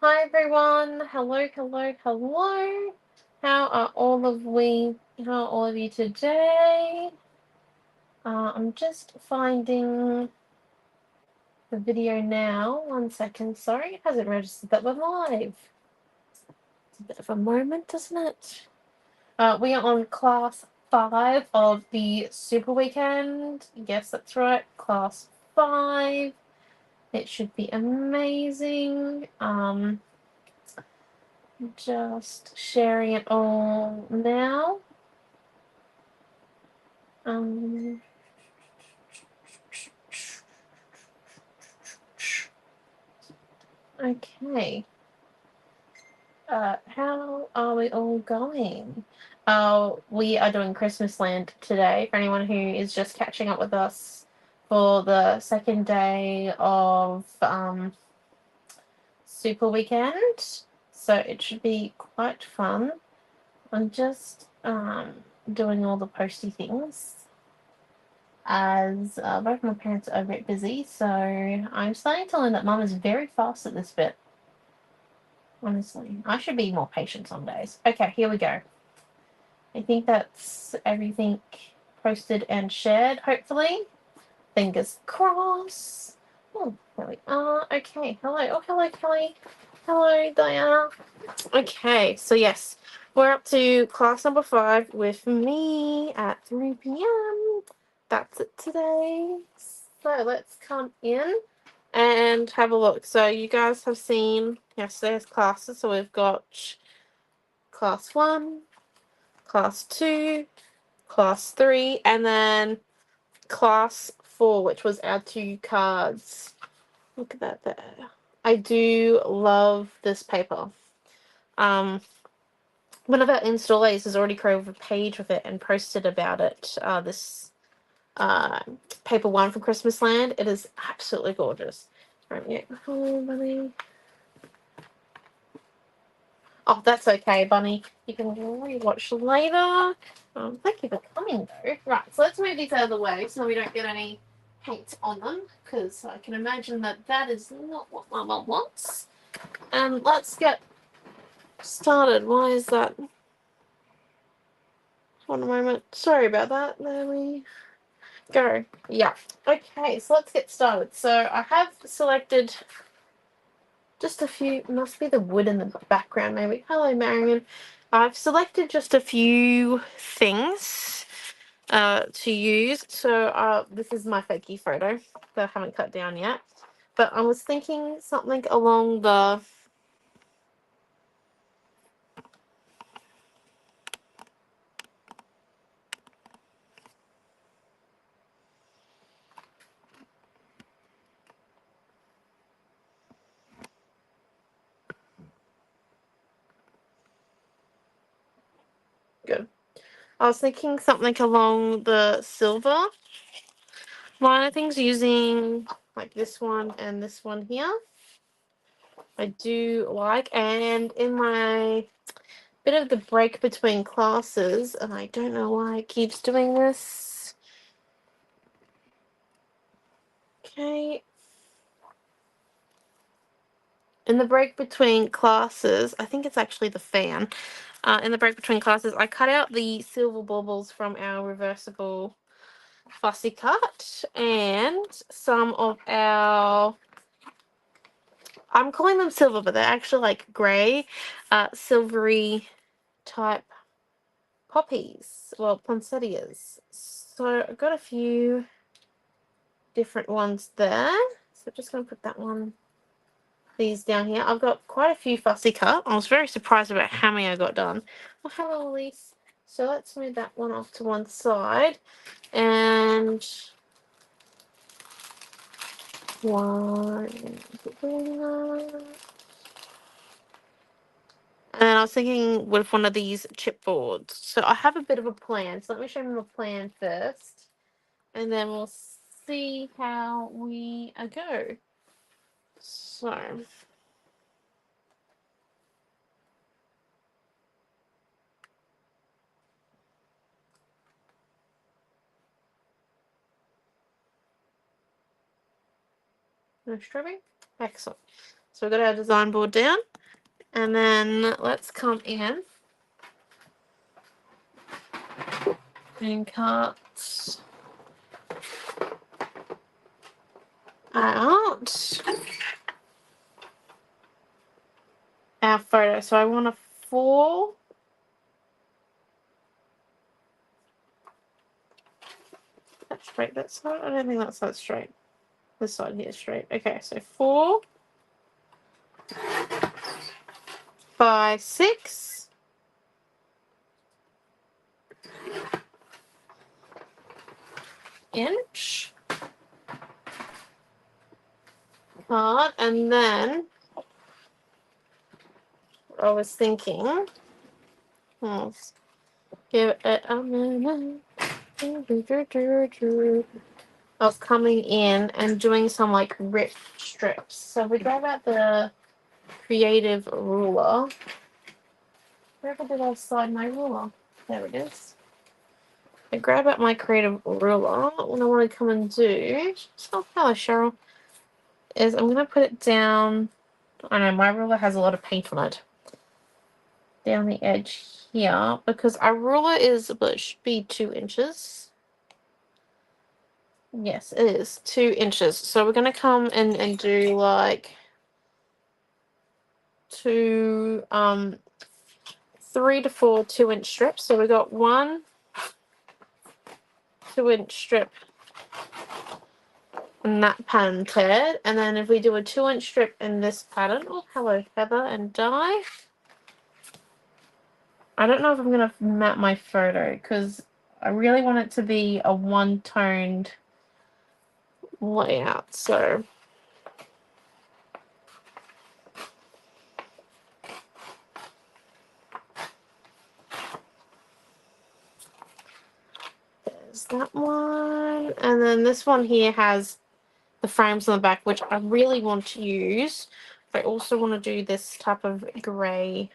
Hi everyone. Hello, hello, hello. How are all of you today? I'm just finding the video now. 1 second, sorry, it hasn't registered that we're live. It's a bit of a moment, isn't it? We are on class 5 of the super weekend. Yes, that's right, class 5. It should be amazing. Just sharing it all now. Okay. How are we all going? We are doing Christmasland today for anyone who is just catching up with us for the second day of Super Weekend. So it should be quite fun. I'm just doing all the posty things as both my parents are a bit busy, so I'm starting to learn that Mum is very fast at this bit. Honestly, I should be more patient some days. Okay, here we go. I think that's everything posted and shared, hopefully. Fingers crossed. Oh, there we are. Okay, hello. Oh, hello, Kelly. Hello, Diana. Okay, so yes, we're up to class number 5 with me at 3 p.m. That's it today. So let's come in and have a look. So you guys have seen yesterday's classes. So we've got class 1, class 2, class 3, and then class 4, which was our 2 cards. Look at that there. I do love this paper. One of our installers has already created a page with it and posted about it. This paper 1 from Christmasland. It is absolutely gorgeous. Right, yeah. Oh, Bunny. Oh, that's okay, Bunny. You can rewatch later. Thank you for coming, though. Right, so let's move these out of the way so we don't get any paint on them, because I can imagine that that is not what Mama wants. And let's get started. Why is that? One moment. Sorry about that. There we go. Yeah. Okay, so let's get started. So I have selected just a few, must be the wood in the background maybe. Hello, Marion. I've selected just a few things to use. So this is my fakey photo that I haven't cut down yet. But I was thinking something along the good. I was thinking something along the silver line of things, using like this one and this one here. I do like, and in my bit of the break between classes, and I don't know why it keeps doing this. Okay. In the break between classes, I think it's actually the fan. In the break between classes, I cut out the silver baubles from our reversible fussy cut and some of our, I'm calling them silver, but they're actually like grey, silvery type poppies, well, poinsettias. So I've got a few different ones there. So I'm just going to put that one, these down here. I've got quite a few fussy cut. I was very surprised about how many I got done. Oh, hello, Elise. So let's move that one off to one side. And one. And I was thinking with one of these chipboards. So I have a bit of a plan. So let me show you my plan first. And then we'll see how we go. So. No strawberry? Excellent. So we've got our design board down. And then let's come in and cut out our photo. So I want a 4. That's straight that side? I don't think that side's straight. This side here is straight. Okay, so 4 by 6 inch card, and then I was thinking, let's give it a minute. Of coming in and doing some like ripped strips. So we grab out the creative ruler. Where did I slide my ruler? There it is. I grab out my creative ruler. What I want to come and do, oh hello Cheryl, is I'm gonna put it down. I know my ruler has a lot of paint on it. Down the edge here, because our ruler is, but it should be 2 inches. Yes, it is 2 inches. So we're gonna come in and do like 3 to 4 2-inch strips. So we got 1 2-inch strip in that pattern, Ted, and then if we do a 2-inch strip in this pattern, oh hello Heather and Di. I don't know if I'm gonna map my photo because I really want it to be a one-toned layout. So there's that one, and then this one here has the frames on the back, which I really want to use. But I also want to do this type of grey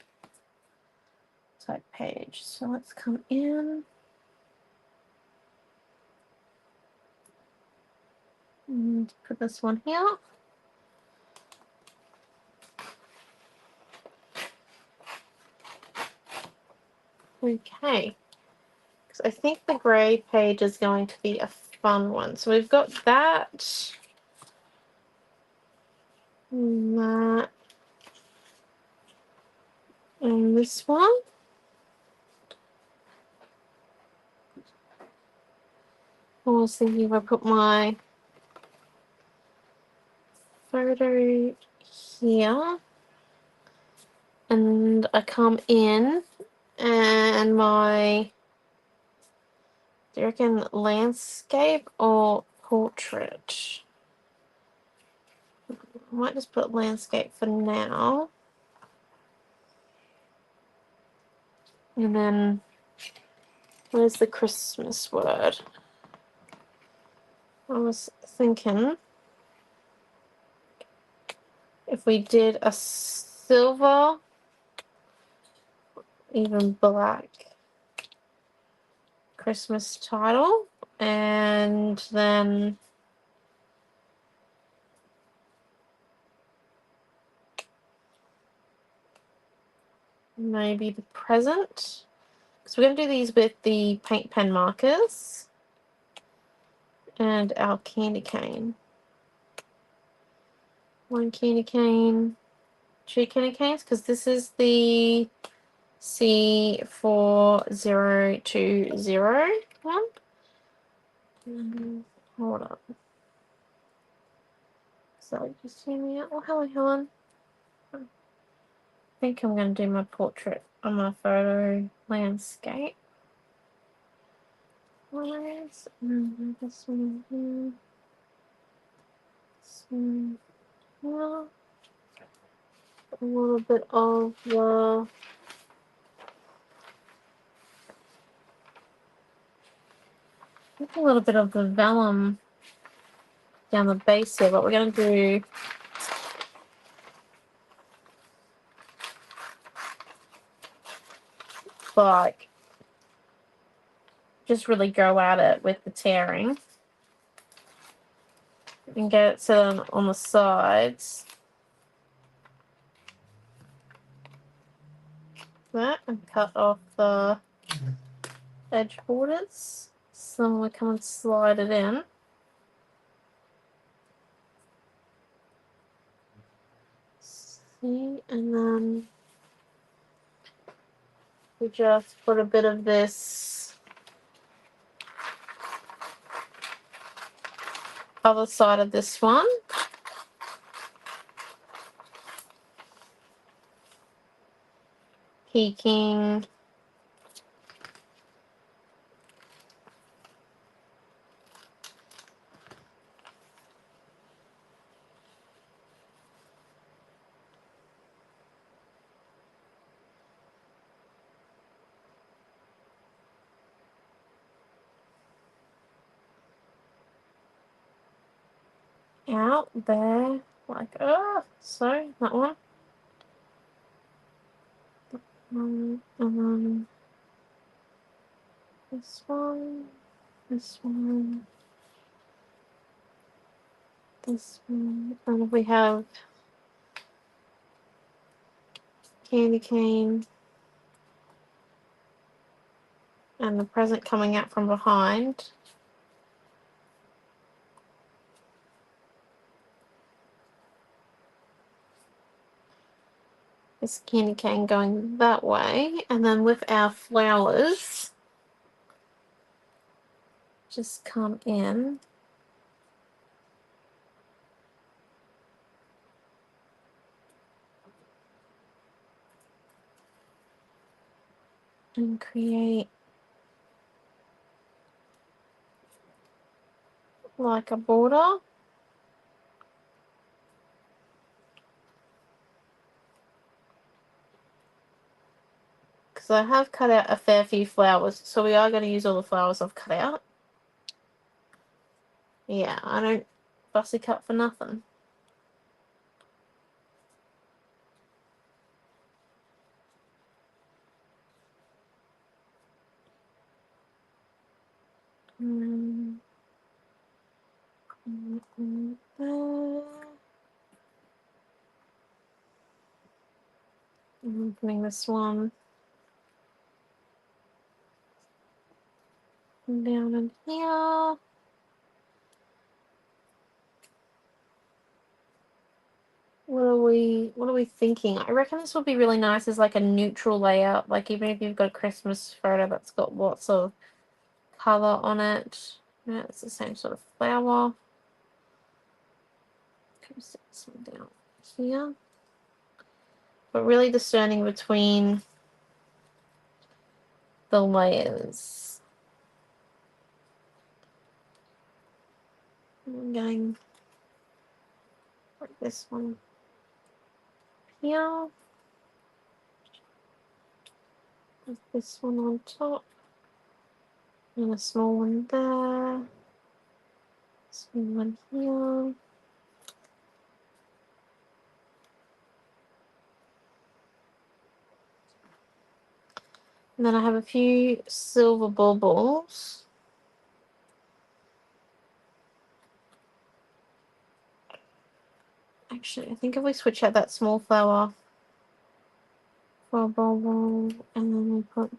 type page. So let's come in and put this one here. Okay, because I think the grey page is going to be a fun one. So we've got that, and this one. I was thinking if I put my photo here, and I come in, and my, do you reckon landscape or portrait? I might just put landscape for now. And then, where's the Christmas word? I was thinking if we did a silver, even black Christmas title, and then maybe the present. So we're going to do these with the paint pen markers and our candy cane. 1 candy cane, 2 candy canes, because this is the C4020 one. Hold up. So just hear me out. Oh, hello, Helen. I think I'm going to do my portrait on my photo landscape. Where's this one here? This one here. A little bit of the vellum down the base here, but we're going to do like just really go at it with the tearing and get it so on the sides that and cut off the edge borders. So we come and slide it in. See, and then we just put a bit of this other side of this one. Peeking. Out there, like, sorry, that one. And then this one, this one, this one, and we have candy cane and the present coming out from behind. This candy cane going that way, and then with our flowers, just come in. And create like a border. Because I have cut out a fair few flowers, so we are going to use all the flowers I've cut out. Yeah, I don't fussy cut for nothing. I'm putting this one down in here. What are we thinking? I reckon this would be really nice as like a neutral layout, like even if you've got a Christmas photo that's got lots of colour on it. Yeah, it's the same sort of flower. Set this one down here. But really discerning between the layers. I'm going like this one here. With this one on top. And a small one there. Small one here. And then I have a few silver baubles. Actually, I think if we switch out that small flower for a bauble, and then we put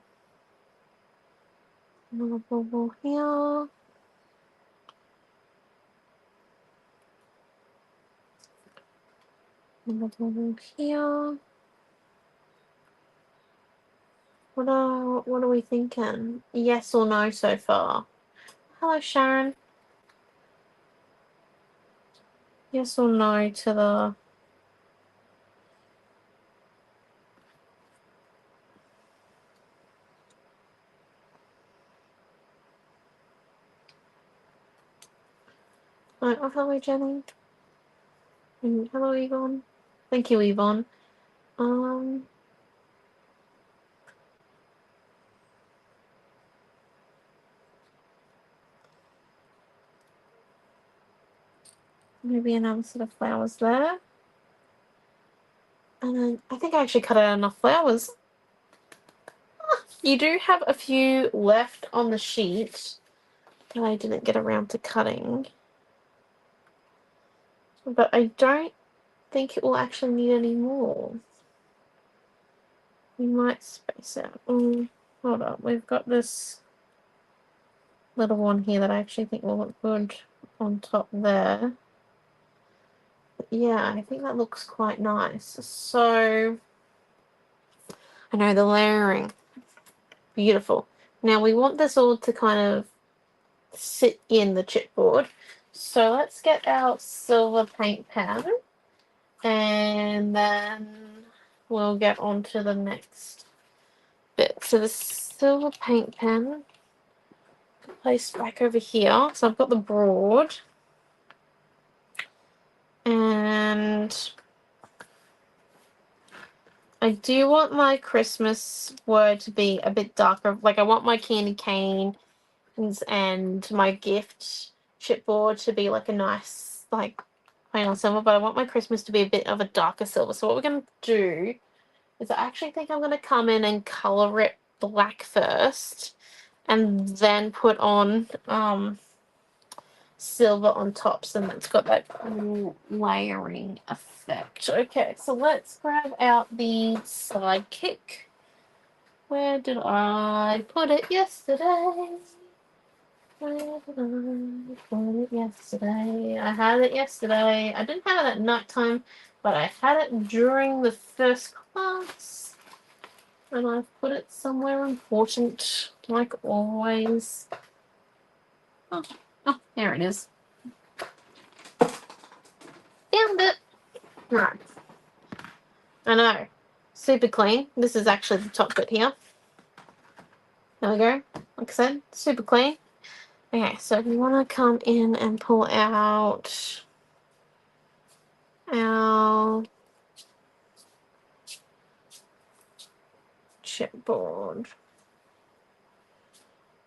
another bauble here. Another bauble here. What are we thinking? Yes or no so far? Hello, Sharon. Yes or no to the... Oh, hello, Jenny. And hello, Yvonne. Thank you, Yvonne. Maybe another set of flowers there. And then I think I actually cut out enough flowers. You do have a few left on the sheet that I didn't get around to cutting. But I don't think it will actually need any more. We might space out. Oh, hold on. We've got this little one here that I actually think will look good on top there. But yeah, I think that looks quite nice. So, I know the layering. Beautiful. Now we want this all to kind of sit in the chipboard. So let's get our silver paint pen and then we'll get on to the next bit. So the silver paint pen placed back over here. So I've got the broad and I do want my Christmas word to be a bit darker. Like I want my candy cane and my gift chipboard to be like a nice, like, plain on silver, but I want my Christmas to be a bit of a darker silver. So what we're going to do is I actually think I'm going to come in and colour it black first and then put on silver on top, so that's got that cool layering effect. Okay, so let's grab out the sidekick. Where did I put it yesterday? Where did I put it yesterday? I had it yesterday. I didn't have it at night time, but I had it during the first class. And I've put it somewhere important, like always. Oh, there it is. Found it. Right. I know. Super clean. This is actually the top bit here. There we go. Like I said, super clean. Okay, so we want to come in and pull out our chipboard.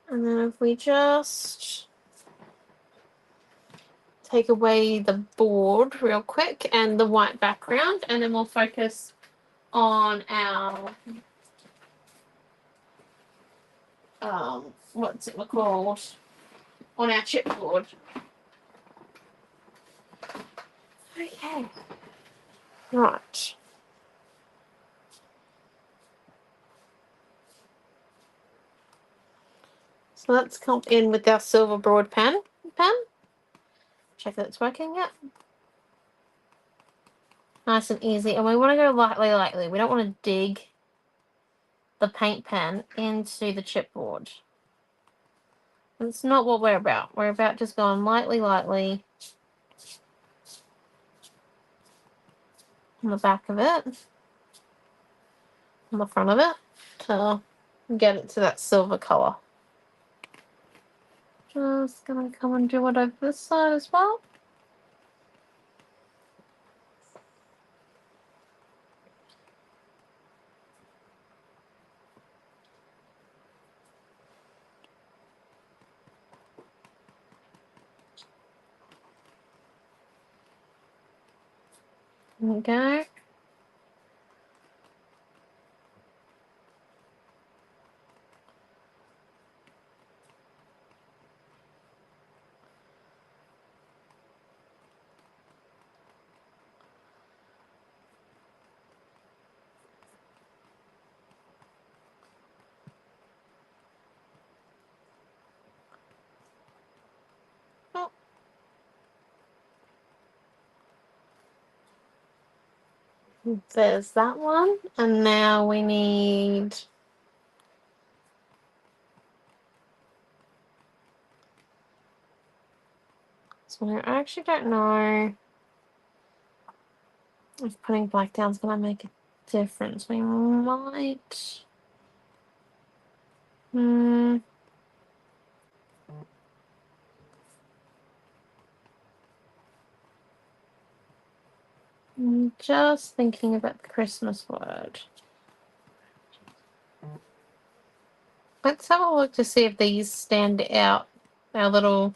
And then if we just take away the board real quick and the white background, and then we'll focus on our what's it called? On our chipboard. Okay. Right. So let's come in with our silver broad pen. Check that it's working yet. Nice and easy. And we want to go lightly. We don't want to dig the paint pen into the chipboard. That's not what we're about. We're about just going lightly on the back of it, on the front of it, to get it to that silver color. Just gonna come and do it over this side as well. There we go. Oh. There's that one. And now we need so I actually don't know if putting black down is going to make a difference. We might. I'm just thinking about the Christmas word. Let's have a look to see if these stand out. Our little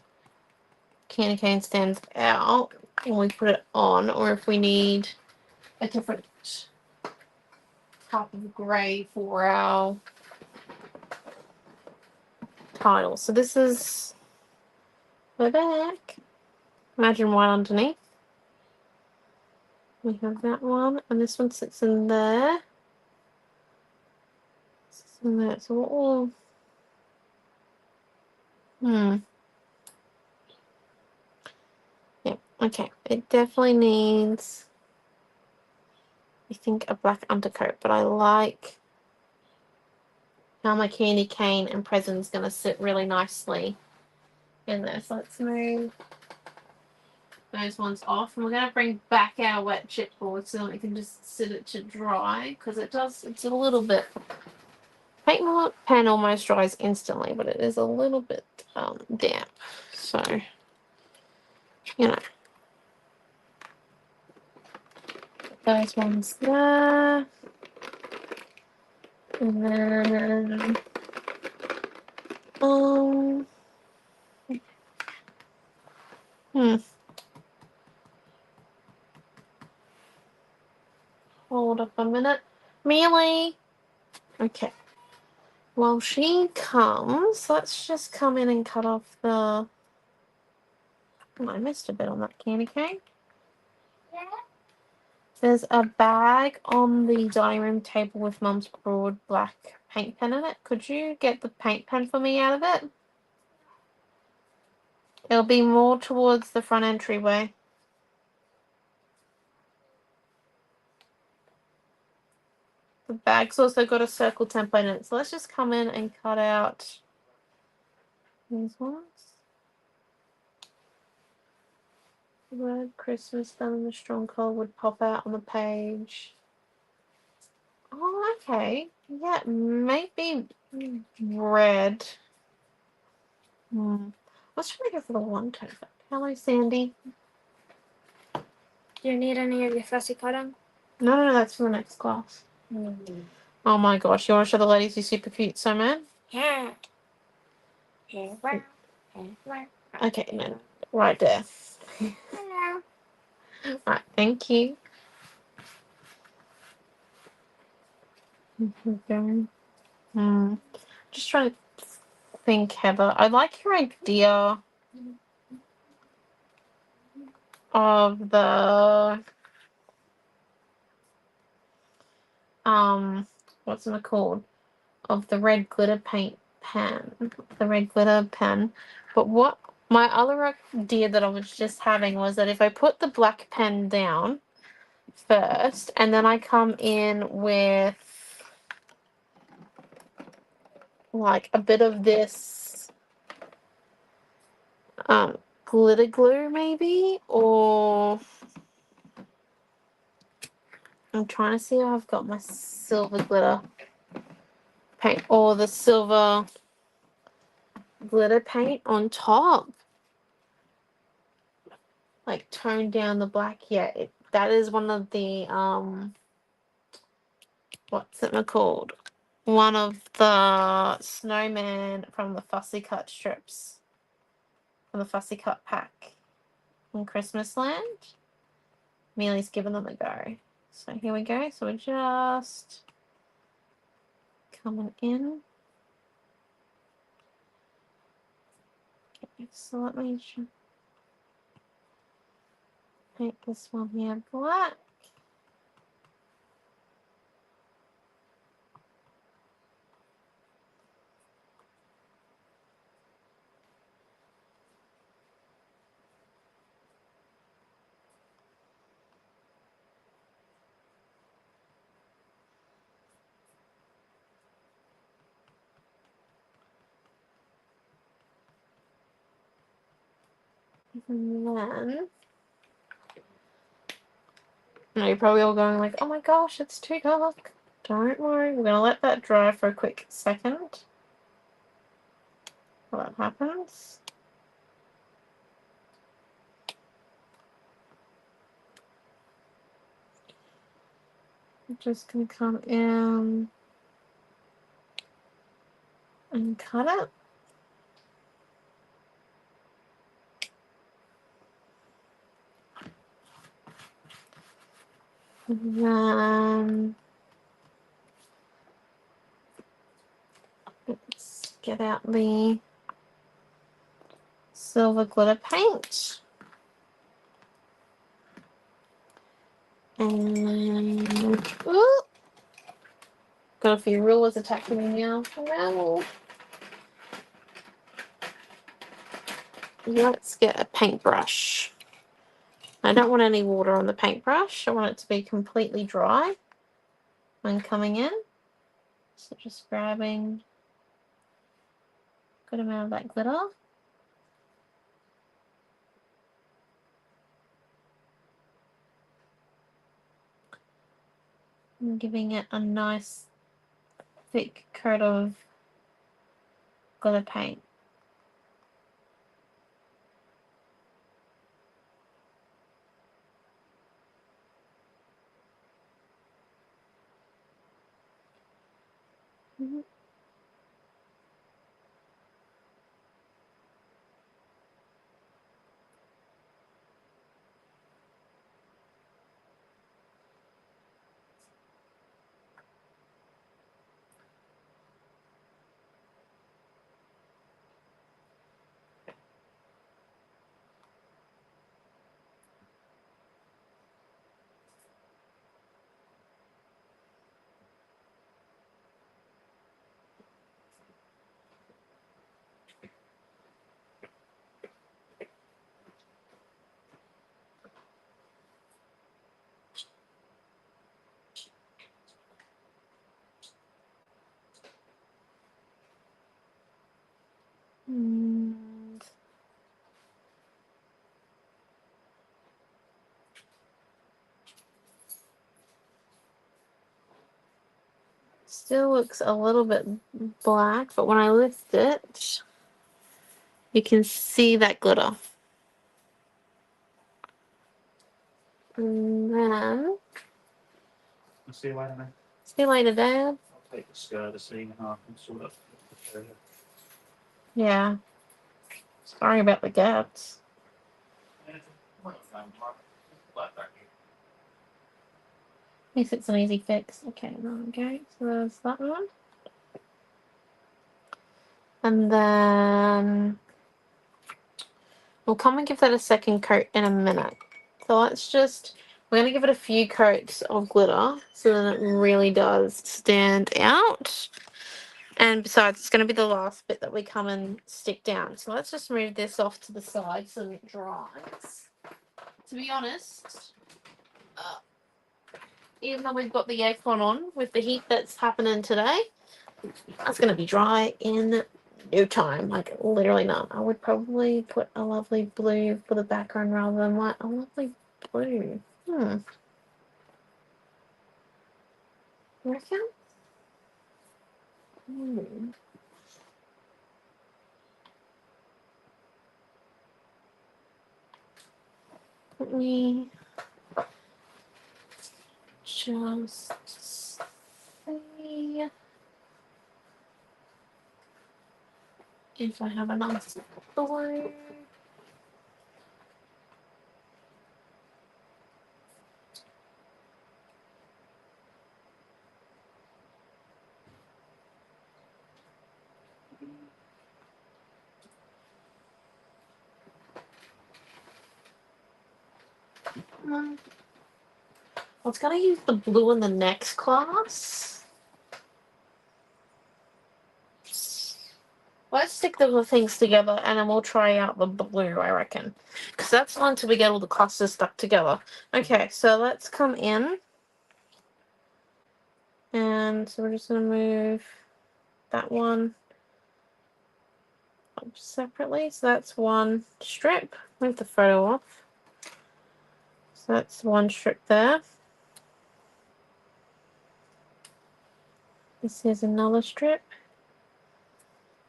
candy cane stands out when we put it on, or if we need a different type of grey for our title. So this is the back. Imagine white underneath. We have that one, and this one sits in there. So that's all. Yeah, okay. It definitely needs, I think, a black undercoat, but I like how my candy cane and present's going to sit really nicely in there. So let's move those ones off, and we're going to bring back our wet chipboard so that we can just sit it to dry, because it's a little bit, paint pen almost dries instantly, but it is a little bit damp, so you know, those ones there, and then hold up a minute, Mealy. Okay. While she comes, let's just come in and cut off the. Oh, I missed a bit on that candy cane. Yeah. There's a bag on the dining room table with Mum's broad black paint pen in it. Could you get the paint pen for me out of it? It'll be more towards the front entryway. The bag's also got a circle template in it. So let's just come in and cut out these ones. The word Christmas done in a strong colour would pop out on the page. Oh, okay. Yeah, maybe red. Let's try to go for the one tone. Hello, Sandy. Do you need any of your fussy cutting? No, that's for the next class. Oh my gosh, you want to show the ladies you're super cute, so man? Yeah. Okay, no, right there. Hello. Right, thank you. Just trying to think, Heather. I like your idea of the what's it called? Of the red glitter paint pen, the red glitter pen. But what my other idea that I was just having was that if I put the black pen down first, and then I come in with like a bit of this glitter glue maybe, or I'm trying to see if I've got my silver glitter paint or the silver glitter paint on top, like tone down the black. Yeah, that is one of the what's it called? One of the snowman from the fussy cut strips, from the fussy cut pack in Christmasland. Mealy's given them a go. So here we go. So we're just coming in. Okay, so let me paint this one here black. And then, now you're probably all going like, oh my gosh, it's too dark. Don't worry, we're going to let that dry for a quick second while that happens. I'm just going to come in and cut it. And then let's get out the silver glitter paint. And ooh, Got a few rulers attacking me now. Wow. Let's get a paintbrush. I don't want any water on the paintbrush. I want it to be completely dry when coming in. So just grabbing a good amount of that glitter. And giving it a nice thick coat of glitter paint. Mm-hmm. And still looks a little bit black, but when I lift it, you can see that glitter. And then, See you later, man. see you later, Dad. I'll take the skirt to see how I can sort of. Yeah. Sorry about the gaps. At least it's an easy fix. Okay, there we go. So there's that one. And then we'll come and give that a second coat in a minute. So we're going to give it a few coats of glitter so that it really does stand out. And besides, it's going to be the last bit that we come and stick down. So let's just move this off to the side so it dries. To be honest, even though we've got the aircon on with the heat that's happening today, that's going to be dry in no time, like literally none. I would probably put a lovely blue for the background rather than white. A lovely blue. Reckon? Let me just see if I have enough blue. I was going to use the blue in the next class. Let's stick the things together and then we'll try out the blue, I reckon. Because that's fun until we get all the clusters stuck together. Okay, so let's come in. And so we're just going to move that one up separately. So that's one strip. Move the photo off. So that's one strip there. This is another strip.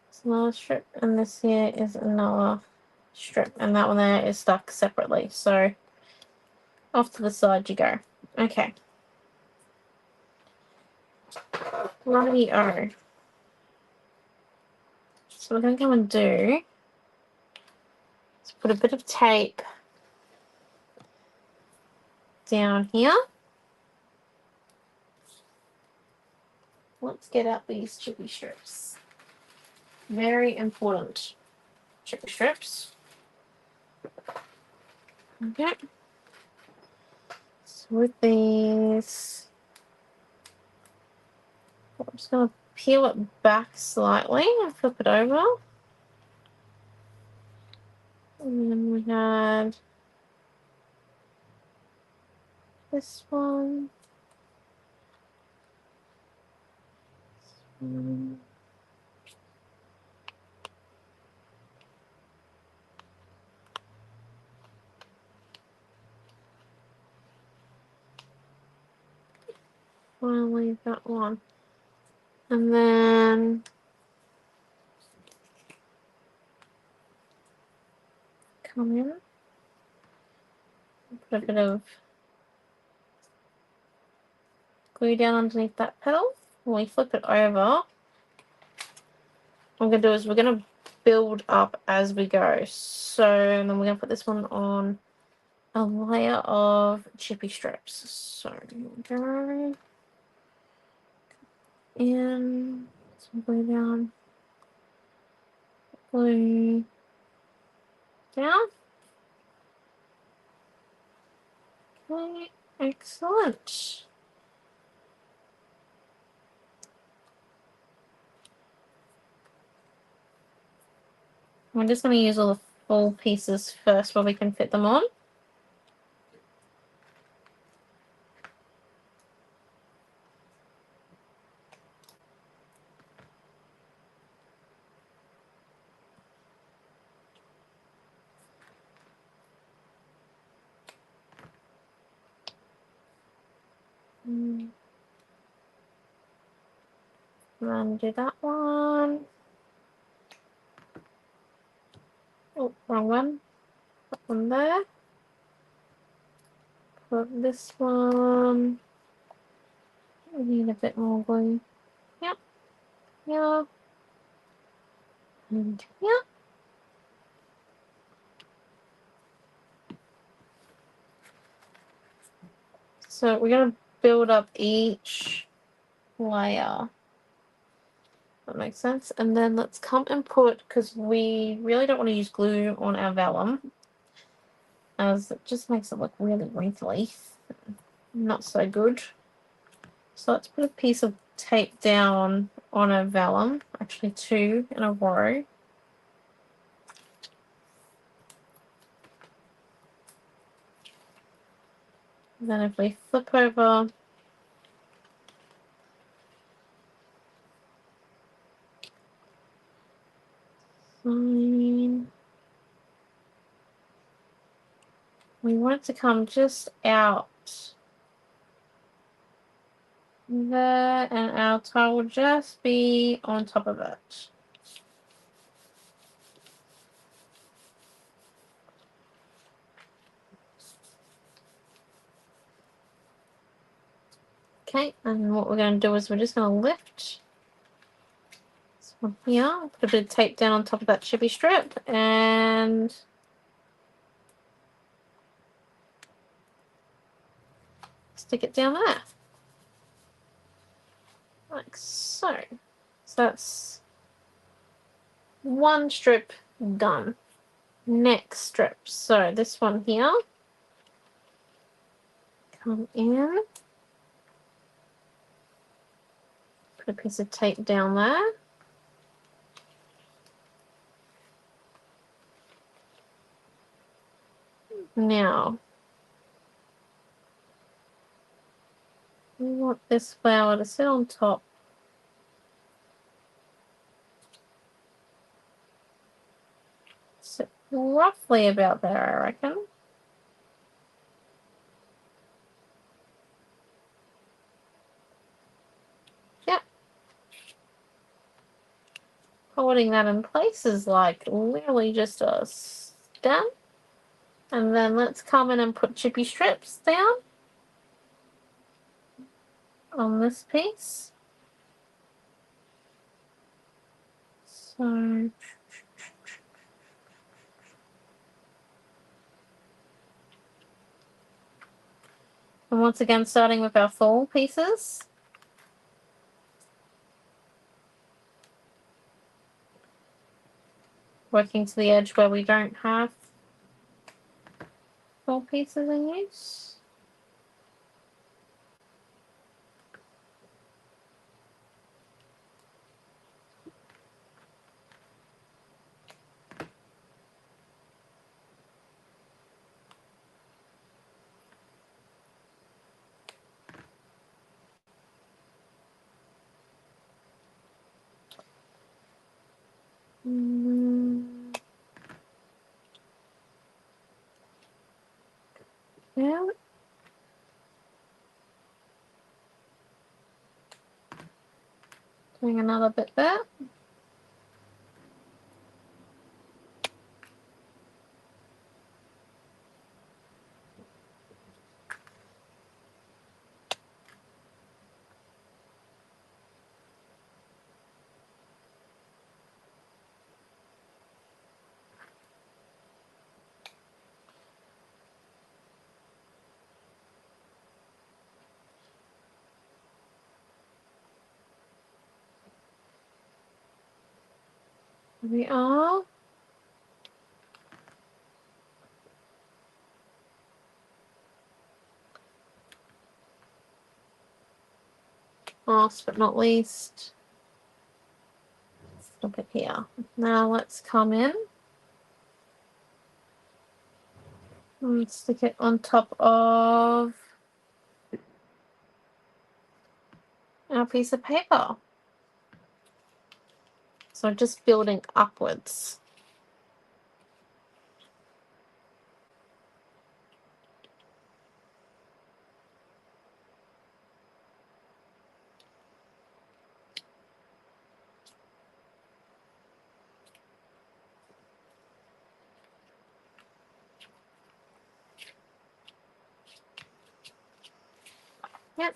It's another strip. And this here is another strip. And that one there is stuck separately. So off to the side you go. Okay. Righty-o. So we're going to come and do is put a bit of tape down here. Let's get out these chippy strips. Very important chippy strips. Okay. So with these, just going to peel it back slightly and flip it over. And then we had this one. Finally, that one. And then come in, put a bit of glue down underneath that petal. When we flip it over, what I'm going to do is we're going to build up as we go. So and then we're going to put this one on a layer of chippy strips. So go in, some glue down, glue down. Okay, excellent. I'm just going to use all the full pieces first while we can fit them on. And then do that one. Oh, wrong one. That one there. Put this one. We need a bit more glue. Yep. Yeah. And yeah. So we're going to build up each layer. That makes sense. And then let's come and put, because we really don't want to use glue on our vellum, as it just makes it look really wrinkly. Not so good. So let's put a piece of tape down on a vellum, actually 2 in a row. And then if we flip over we want it to come just out there, and our tile will just be on top of it. Okay, and what we're going to do is we're just going to lift this one here, put a bit of tape down on top of that chippy strip, and stick it down there. Like so. So that's one strip done. Next strip. So this one here. Come in. Put a piece of tape down there. Now, we want this flower to sit on top. Sit roughly about there, I reckon. Yep. Holding that in place is like literally just a stem. And then let's come in and put chippy strips down on this piece. So and once again, starting with our full pieces. Working to the edge where we don't have full pieces in use. Doing another bit there. Here we are. Last but not least, look at here. Now let's come in and stick it on top of our piece of paper. So just building upwards. Yep.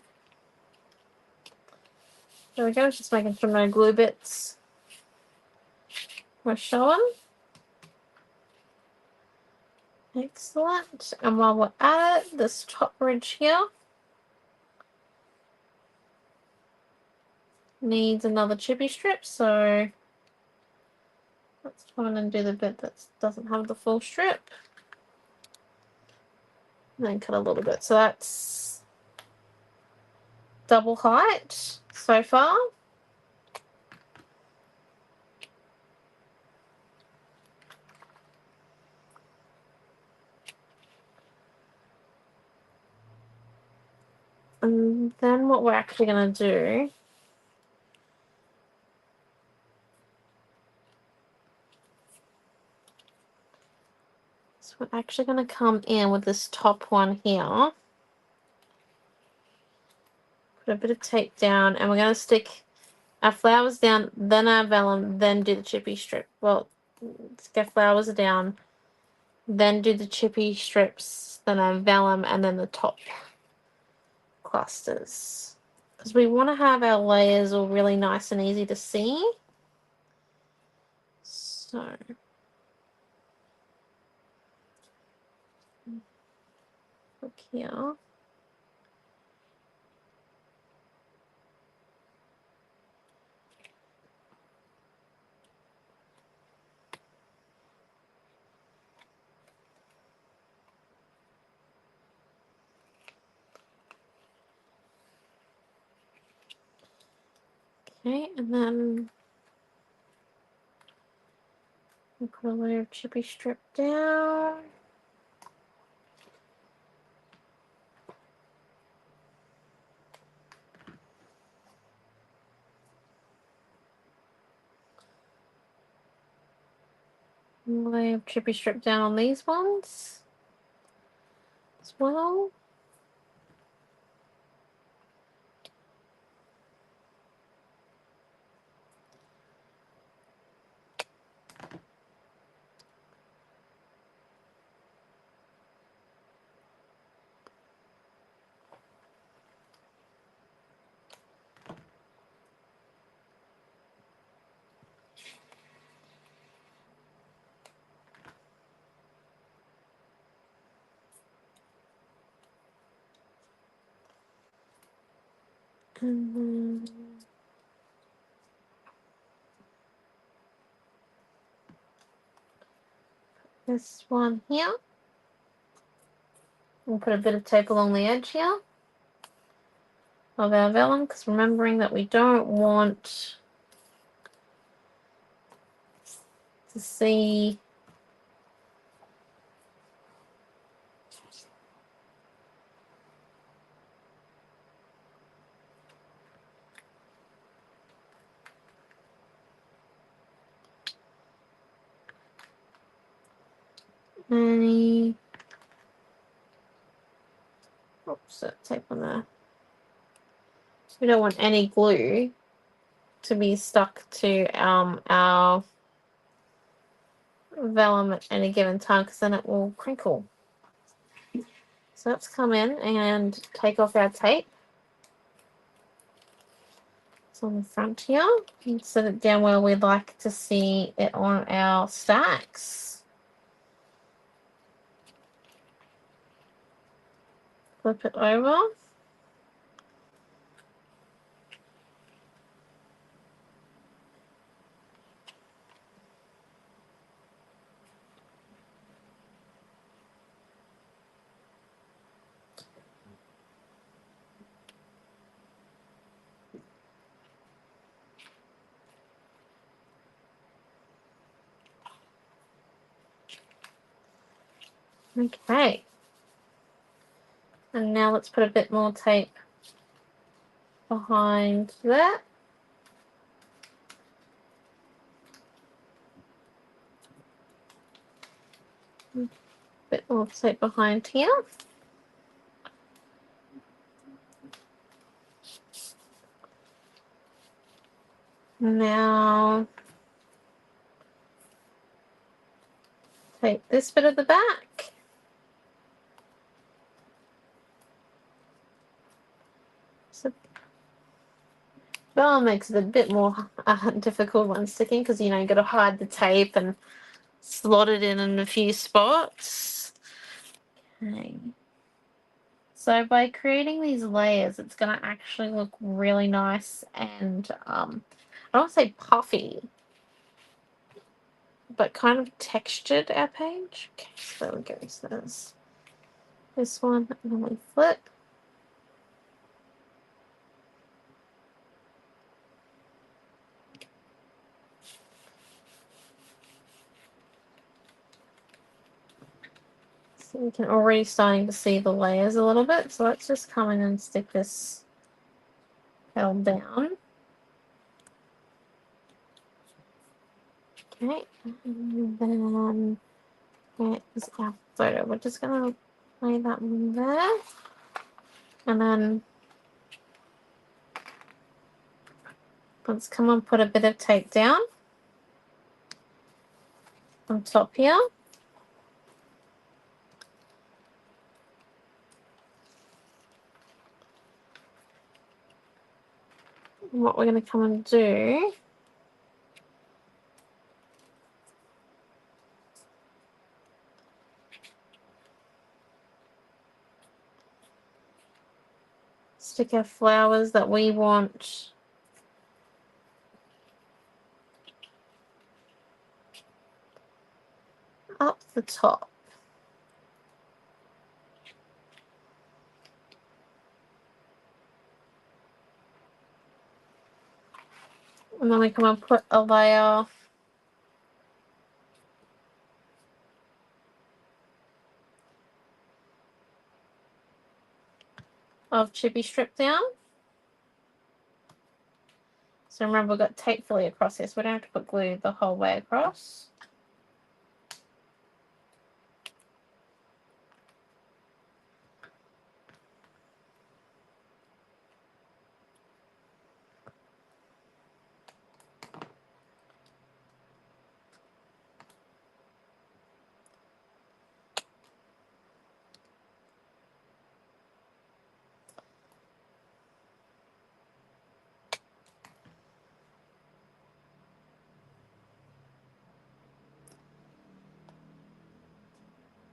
There we go, just making sure no glue bits were showing. Excellent. And while we're at it, this top ridge here needs another chippy strip, so let's try and do the bit that doesn't have the full strip. And then cut a little bit. So that's double height so far. And then what we're actually going to do is we're actually going to come in with this top one here. Put a bit of tape down, and we're going to stick our flowers down, then our vellum, then do the chippy strip. Well, let's get flowers down, then do the chippy strips, then our vellum, and then the top clusters. Because we want to have our layers all really nice and easy to see. So look here. Okay, and then we'll put a layer of chippy strip down. Layer of chippy strip down on these ones as well. And then this one here. We'll put a bit of tape along the edge here of our vellum, because remembering that we don't want to see any, oops, that tape on there. We don't want any glue to be stuck to our vellum at any given time, because then it will crinkle. So let's come in and take off our tape. It's on the front here, and set it down where we'd like to see it on our stacks. Flip it over. Okay. And now let's put a bit more tape behind that. A bit more tape behind here. Now take this bit at the back. So that makes it a bit more difficult when sticking, because you got to hide the tape and slot it in a few spots. Okay. So by creating these layers, it's going to actually look really nice and I don't want to say puffy, but kind of textured, our page. Okay, so there we go. So there's this one, and then we flip. So we can already starting to see the layers a little bit. So let's just come in and stick this petal down. Okay, and then here's our photo. We're just going to lay that one there. And then let's come and put a bit of tape down on top here. And what we're going to come and do stick our flowers that we want up the top. And then we come and put a layer of chippy strip down. So remember, we've got tape fully across this. We don't have to put glue the whole way across.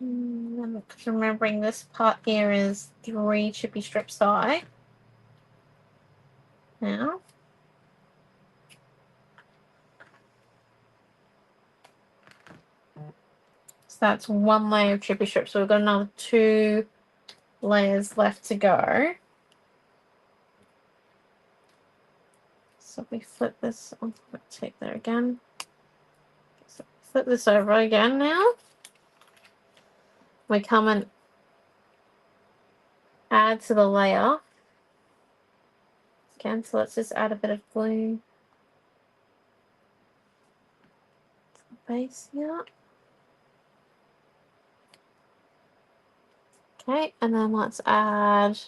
And remembering this part here is 3 chippy strips high. Now, so that's 1 layer of chippy strips. So we've got another 2 layers left to go. So if we flip this, I'll put tape there again. So flip this over again now. We come and add to the layer. Again, so let's just add a bit of glue to the base here. Okay, and then let's add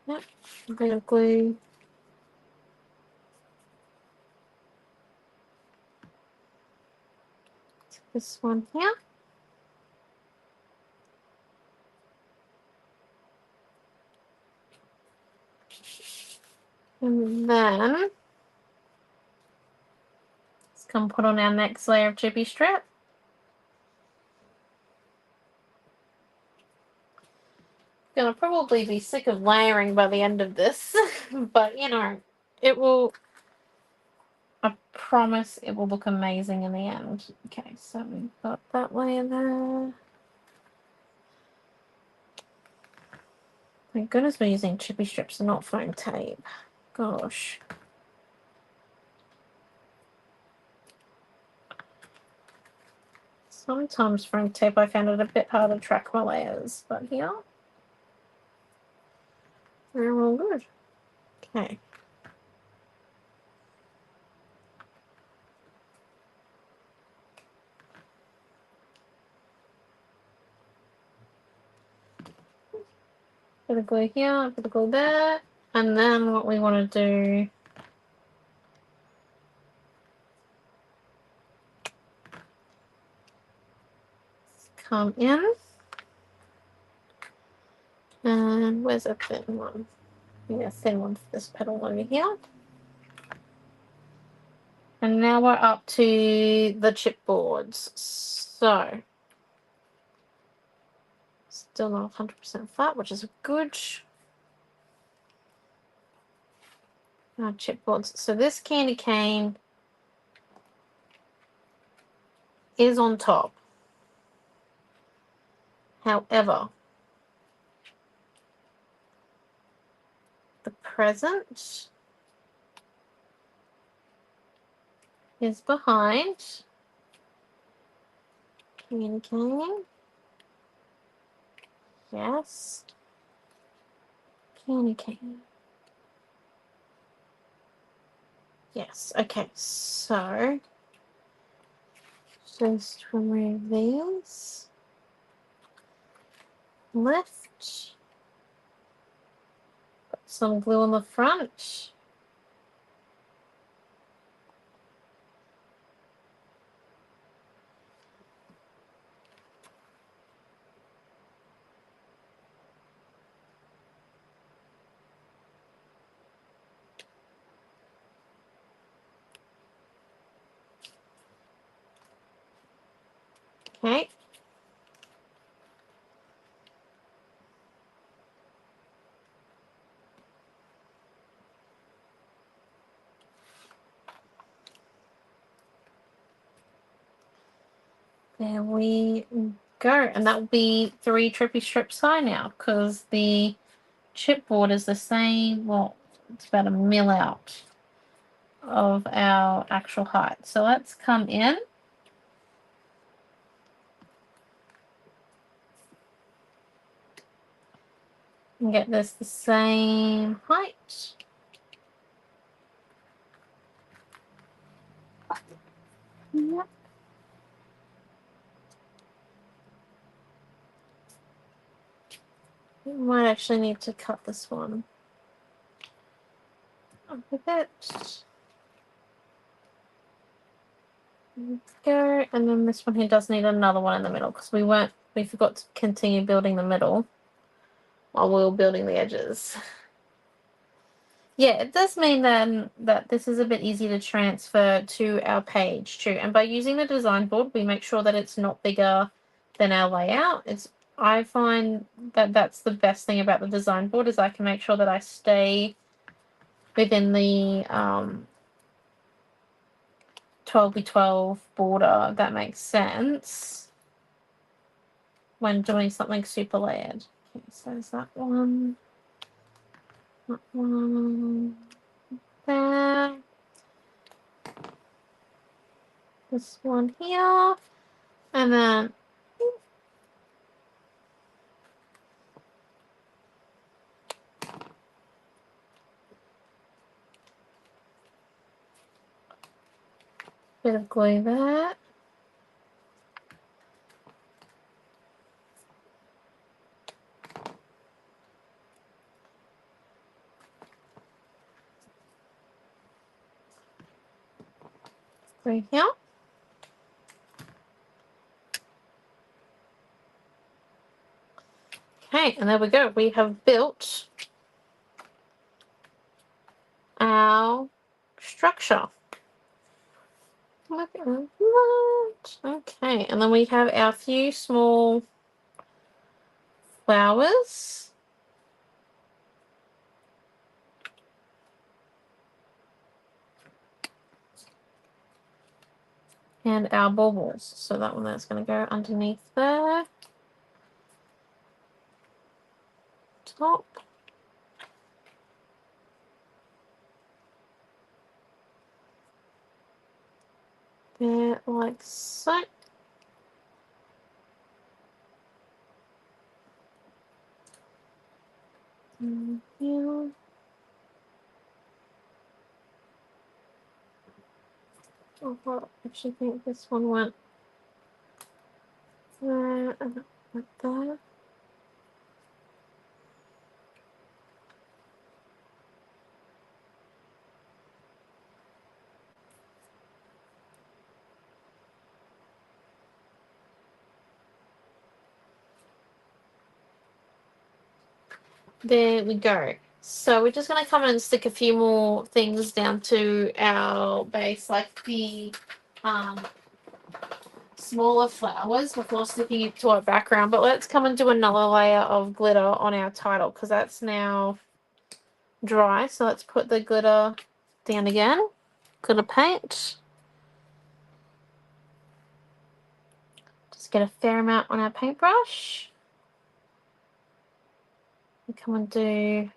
Yep, a bit of glue. This one here. And then let's come put on our next layer of chippy strip. Gonna probably be sick of layering by the end of this, but you know, it will. I promise it will look amazing in the end. Okay, so we've got that layer there. Thank goodness we're using chippy strips and not foam tape. Gosh. Sometimes foam tape I found it a bit hard to track my layers, but here they're all good. Okay. Bit of glue here, bit of glue there, and then what we want to do is come in, and where's a thin one? Yeah, thin one for this petal over here. And now we're up to the chipboards. So still not 100% flat, which is good. Our chipboards. So this candy cane is on top. However, the present is behind candy cane. Yes. Candy cane. Yes. Okay. So just remove these. Lift. Put some glue on the front. Okay. There we go. And that will be 3 trippy strips high now because the chipboard is the same. Well, it's about a mil out of our actual height. So let's come in. And get this the same height. Yep. We might actually need to cut this one up a bit. Let's go. And then this one here does need another one in the middle because we forgot to continue building the middle while we were building the edges. Yeah, it does mean then that this is a bit easy to transfer to our page too. And by using the design board, we make sure that it's not bigger than our layout. I find that that's the best thing about the design board is I can make sure that I stay within the 12x12 border, if that makes sense, when doing something super layered. Okay, so there's that one there. This one here, and then bit of glue there. through here. Okay, and there we go. We have built our structure. Look at that. Okay, and then we have our few small flowers. And our baubles. So that one that's going to go underneath there. Top. There, like so. And here. Oh, I actually think this one went there and like there. There we go. So we're just going to come in and stick a few more things down to our base, like the smaller flowers before sticking it to our background. But let's come and do another layer of glitter on our title because that's now dry. So let's put the glitter down again. Glitter paint. Just get a fair amount on our paintbrush. We come and do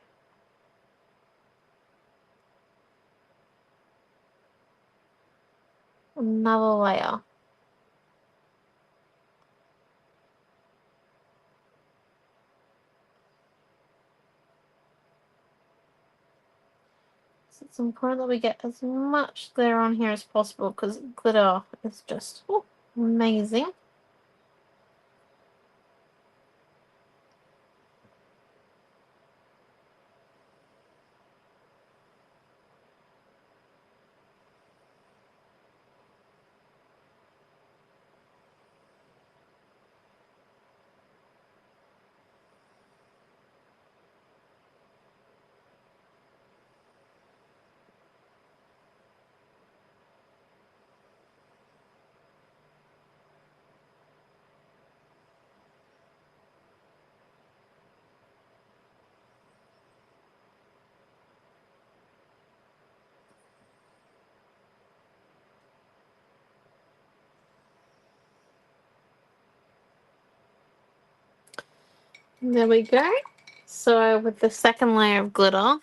another layer. So it's important that we get as much glitter on here as possible because glitter is just amazing. There we go. So with the second layer of glitter,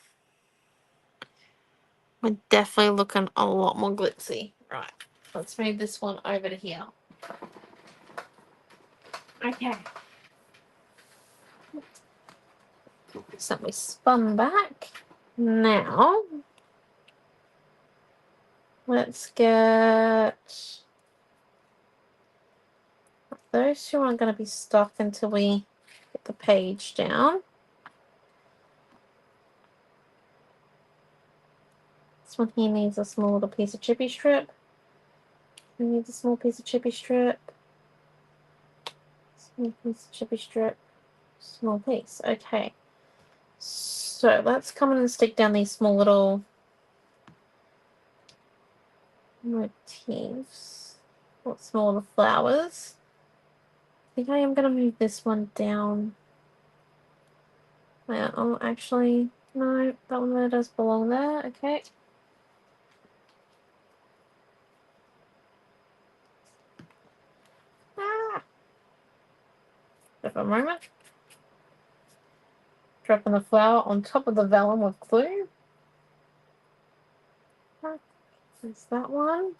we're definitely looking a lot more glitzy. Right, let's move this one over to here. Okay. So we spun back. Now, let's get those two aren't going to be stuck until we get the page down. This one here needs a small little piece of chippy strip. We need a small piece of chippy strip. Small piece of chippy strip. Small piece. Okay. So let's come in and stick down these small little motifs. Or small little flowers. I think I am going to move this one down. Yeah, oh, actually, no, that one there does belong there. Okay. Just a moment. Dropping the flower on top of the vellum with glue. There's that one.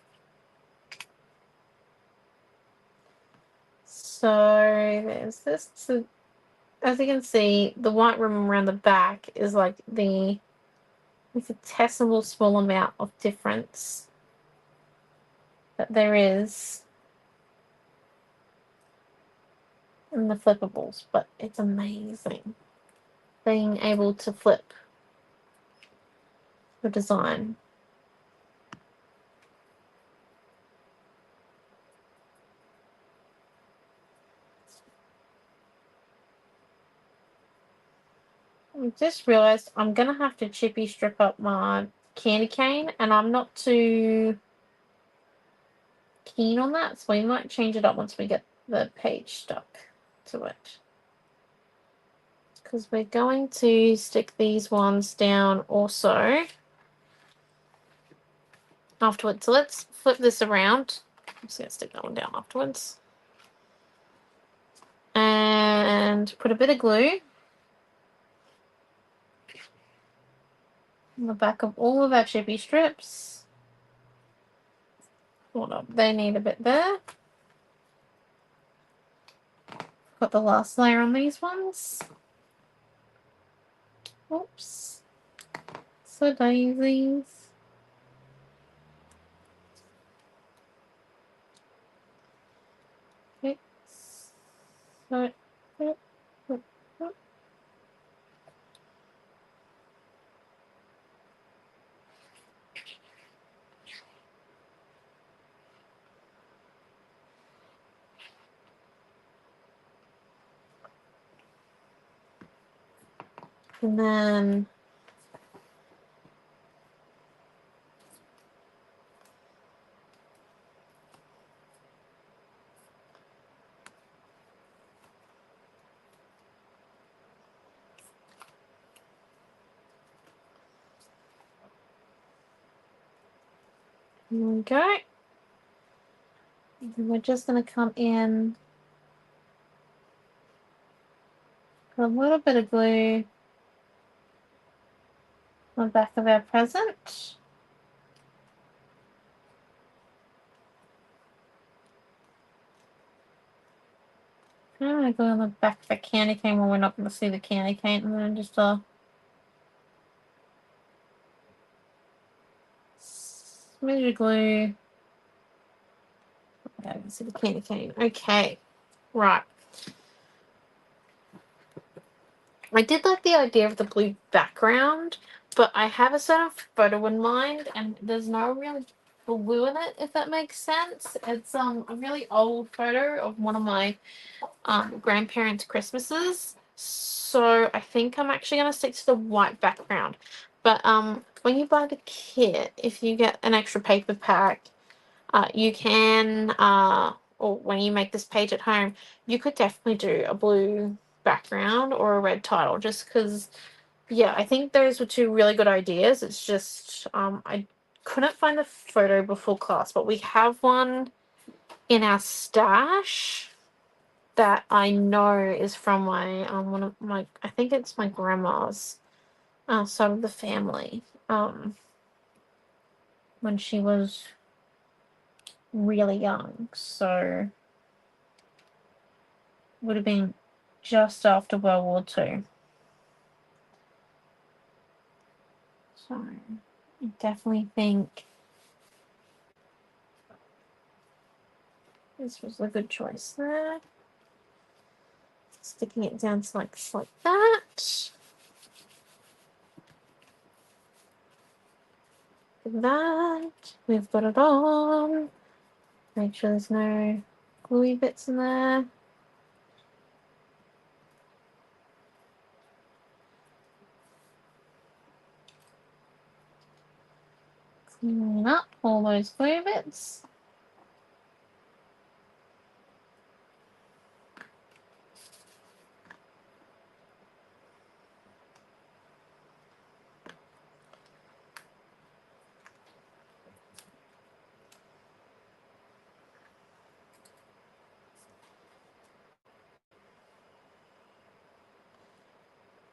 So there's this. So, as you can see, the white rim around the back is like the infinitesimal small amount of difference that there is in the flippables, but it's amazing being able to flip the design. I just realised I'm going to have to chippy strip up my candy cane, and I'm not too keen on that, so we might change it up once we get the page stuck to it. Because we're going to stick these ones down also afterwards. So let's flip this around. I'm just going to stick that one down afterwards. And put a bit of glue on the back of all of our chippy strips. Hold up, they need a bit there. Got the last layer on these ones. Oops. So daisies. Okay. So, and then there we go. And we're just going to come in, put a little bit of glue on the back of our present. I'm going to go on the back of the candy cane where we're not going to see the candy cane, and then just smidge of glue. Okay, I can see the candy cane. Okay, right. I did like the idea of the blue background, but I have a certain photo in mind, and there's no real blue in it, if that makes sense. It's a really old photo of one of my grandparents' Christmases. So I think I'm actually going to stick to the white background. But when you buy the kit, if you get an extra paper pack, you can, or when you make this page at home, you could definitely do a blue background or a red title, just because, yeah, I think those were two really good ideas. It's just, I couldn't find the photo before class, but we have one in our stash that I know is from my, one of my, I think it's my grandma's side of the family, when she was really young, so would have been just after World War II. So I definitely think this was a good choice there. Sticking it down to like that. Like that. We've got it on. Make sure there's no gluey bits in there. Clean up all those glue bits.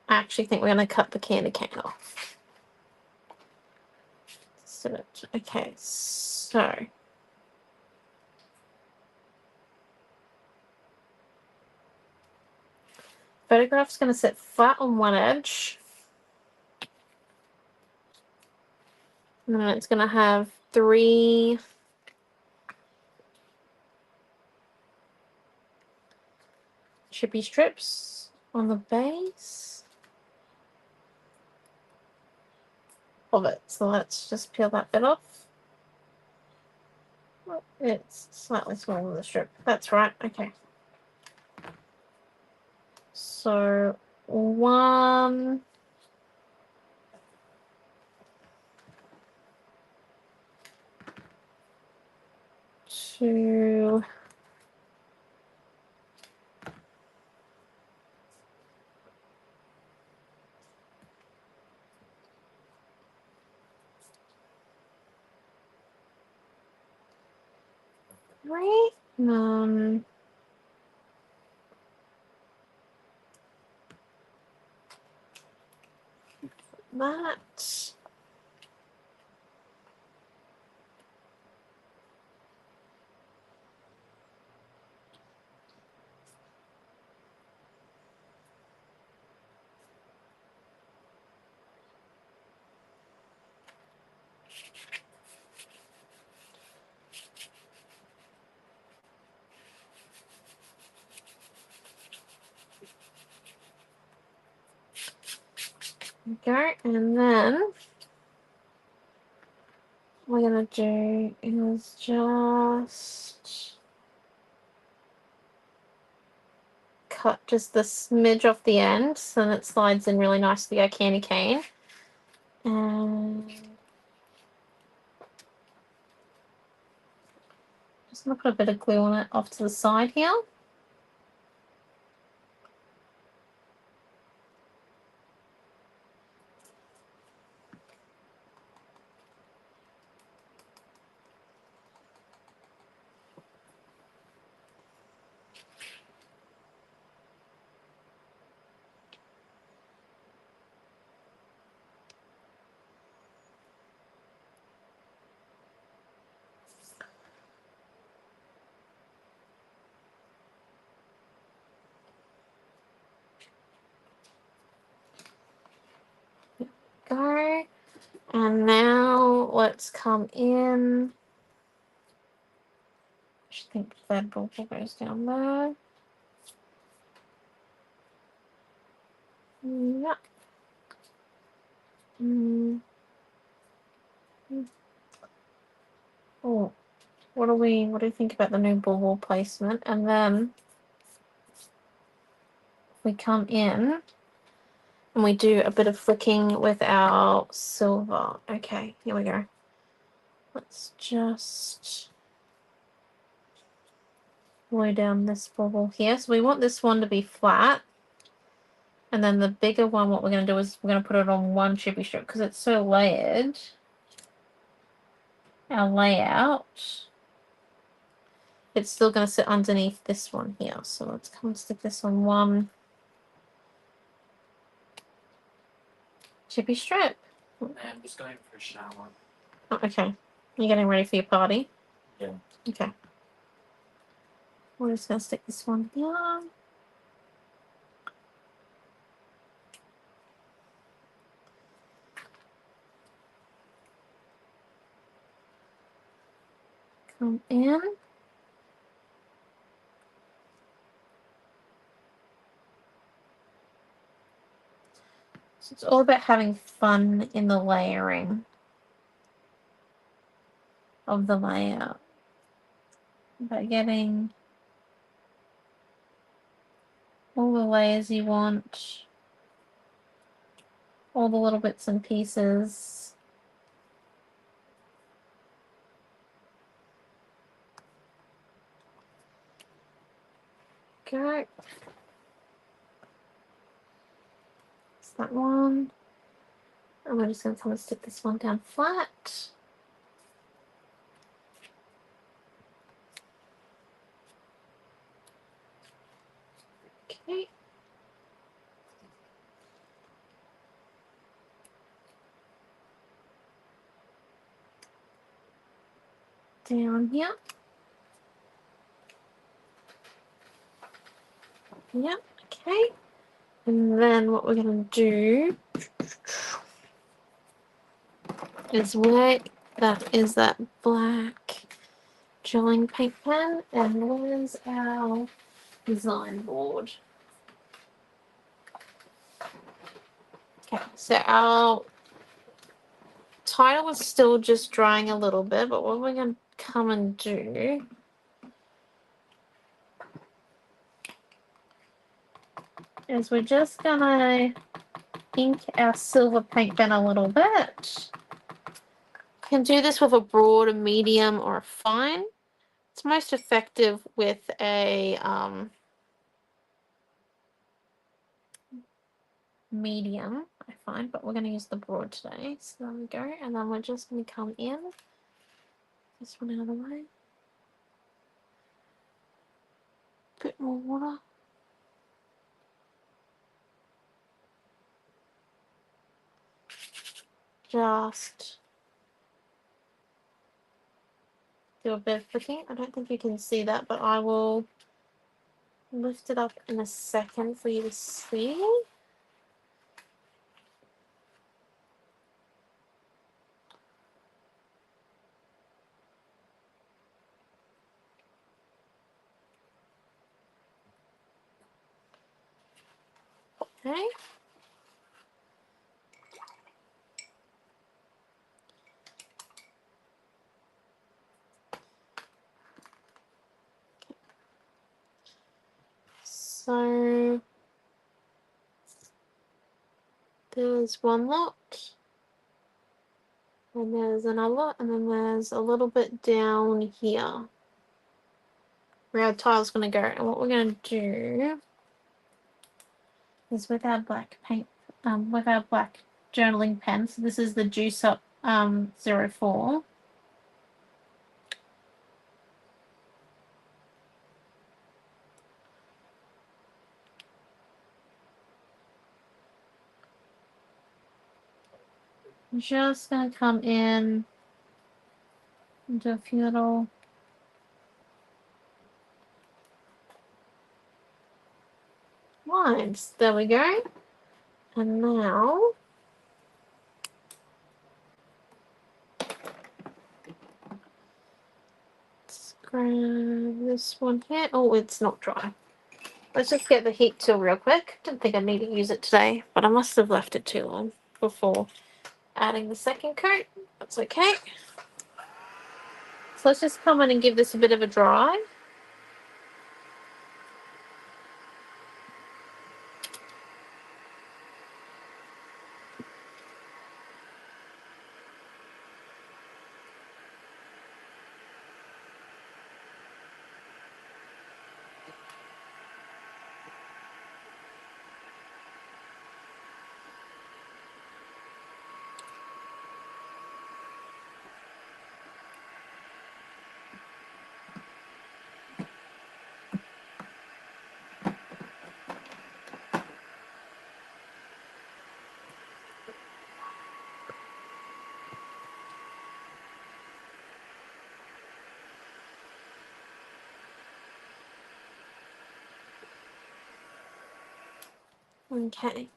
I actually think we're going to cut the candy cane off. Okay, so photograph's going to sit flat on one edge, and then it's going to have 3 chippy strips on the base of it. So let's just peel that bit off. It's slightly smaller than the strip. That's right. Okay. So 1 do right. That. Go, and then what we're gonna do is just cut just the smidge off the end so that it slides in really nicely our candy cane. And just gonna put a bit of glue on it off to the side here. Go. And now let's come in. I think that bubble goes down there. Yeah. Oh, what do you think about the new bubble placement? And then we come in and we do a bit of flicking with our silver. Okay, here we go. Let's just glue down this bubble here. So we want this one to be flat. And then the bigger one, what we're going to do is we're going to put it on one chippy strip because it's so layered. Our layout, it's still going to sit underneath this one here. So let's come and stick this on one chippy strip. I'm just going for a shower. Oh, okay. You're getting ready for your party? Yeah. Okay. We're just going to stick this one here. Come in. So it's all about having fun in the layering of the layout. About getting all the layers you want, all the little bits and pieces. Okay. It's that one. And we're just going to come and stick this one down flat. Okay. Down here. Yeah, okay. And then what we're going to do is work. That is that black gelling paint pen. And where's our design board? Okay, so our title is still just drying a little bit, but what we're going to come and do is we're just going to ink our silver paint pen a little bit. You can do this with a broad, a medium, or a fine. It's most effective with a medium, I find, but we're going to use the broad today. So there we go. And then we're just going to come in. This one out of the way. Bit more water. Just do a bit of flicking. I don't think you can see that, but I will lift it up in a second for you to see. Okay. So there's one lot, and there's another lot, and then there's a little bit down here where our tile's going to go. And what we're going to do is with our black paint, with our black journaling pen. So this is the Juice Up 04. I'm just going to come in and do a few little lines. There we go. And now let's grab this one here. Oh, it's not dry. Let's just get the heat tool real quick. Didn't think I need to use it today, but I must have left it too long before adding the second coat. That's okay. So let's just come in and give this a bit of a dry. Okay.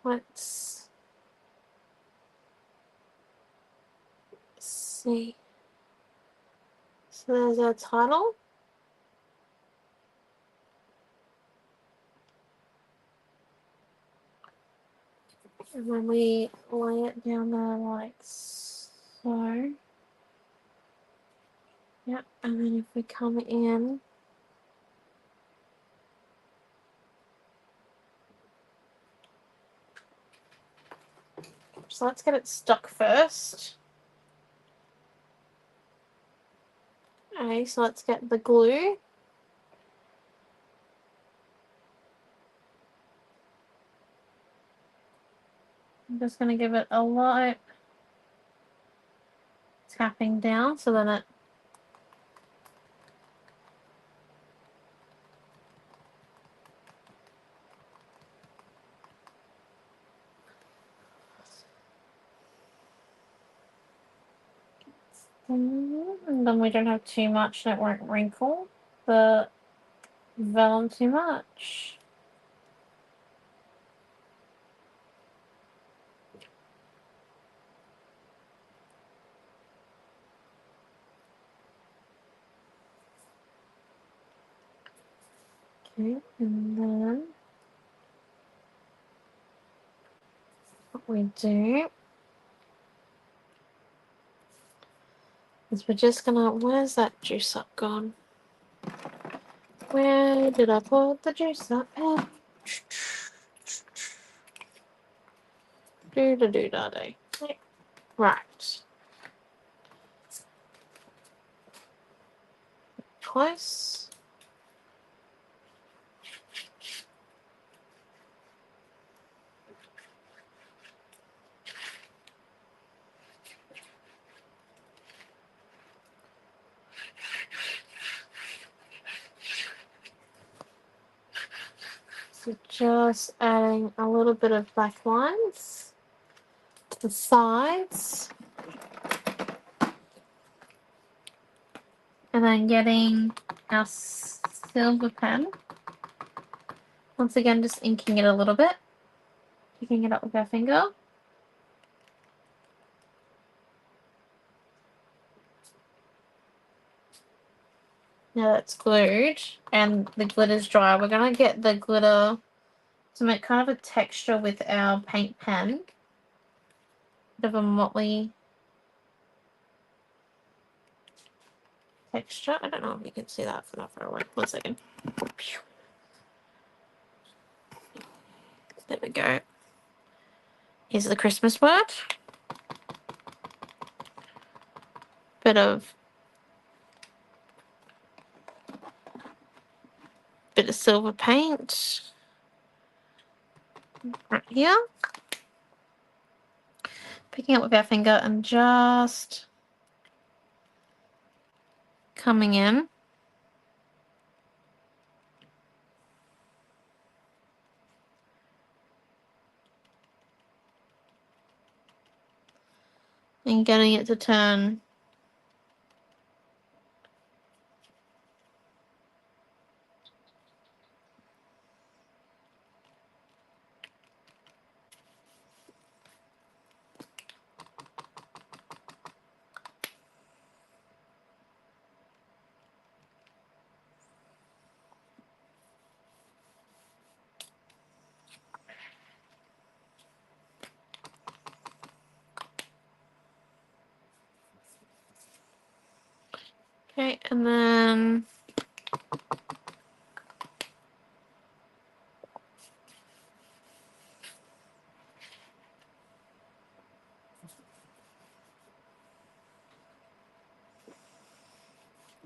Let's see. So there's our title. And then we lay it down there like so. Yep, and then if we come in, so let's get it stuck first. Okay, so let's get the glue. I'm just going to give it a light tapping down so then it and then we don't have too much and it won't wrinkle the vellum too much. Okay, and then what we do is we're just gonna, where's that juice up gone? Where did I put the juice up? Do. Right. close. So just adding a little bit of black lines to the sides. And then getting our silver pen. Once again, just inking it a little bit. Picking it up with our finger. Now that's glued and the glitter's dry, we're going to get the glitter to make kind of a texture with our paint pen. Bit of a motley texture. I don't know if you can see that from that far away. 1 second. There we go. Here's the Christmas word. Bit of silver paint right here. Picking up with our finger and just coming in. And getting it to turn okay, and then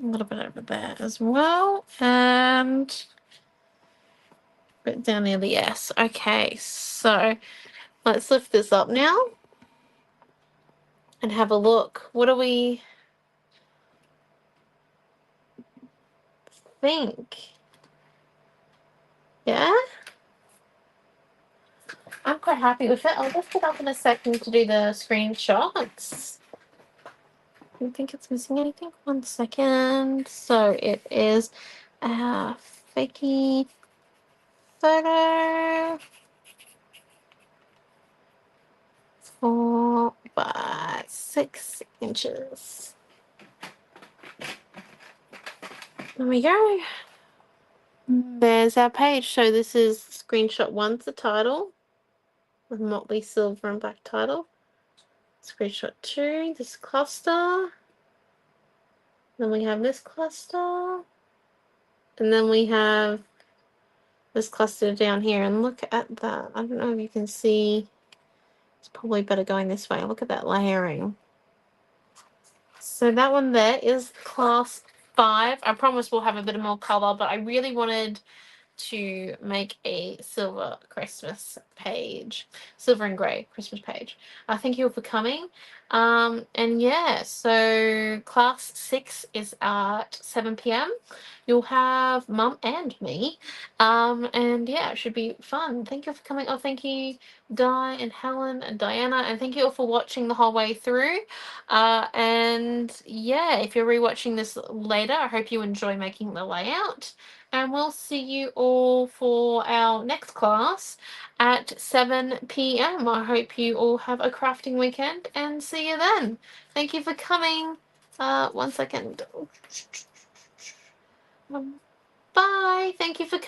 a little bit over there as well, and a bit down near the S. Okay, so let's lift this up now and have a look. What do we think? Yeah? I'm quite happy with it. I'll lift it up in a second to do the screenshots. I don't think it's missing anything. 1 second. So it is a fakey photo. 4 by 6 inches. There we go. There's our page. So this is screenshot 1's the title with motley silver and black title. Screenshot 2, this cluster. Then we have this cluster. And then we have this cluster down here. And look at that. I don't know if you can see. It's probably better going this way. Look at that layering. So that one there is class 5. I promise we'll have a bit more colour, but I really wanted to make a silver Christmas page, silver and grey Christmas page. Thank you all for coming. And yeah, so class 6 is at 7 p.m. You'll have Mum and me. And yeah, it should be fun. Thank you for coming. Oh, thank you, Di and Helen and Diana, and thank you all for watching the whole way through. And yeah, if you're rewatching this later, I hope you enjoy making the layout. And we'll see you all for our next class at 7 p.m. I hope you all have a crafting weekend and see you then. Thank you for coming. 1 second. Bye. Thank you for coming.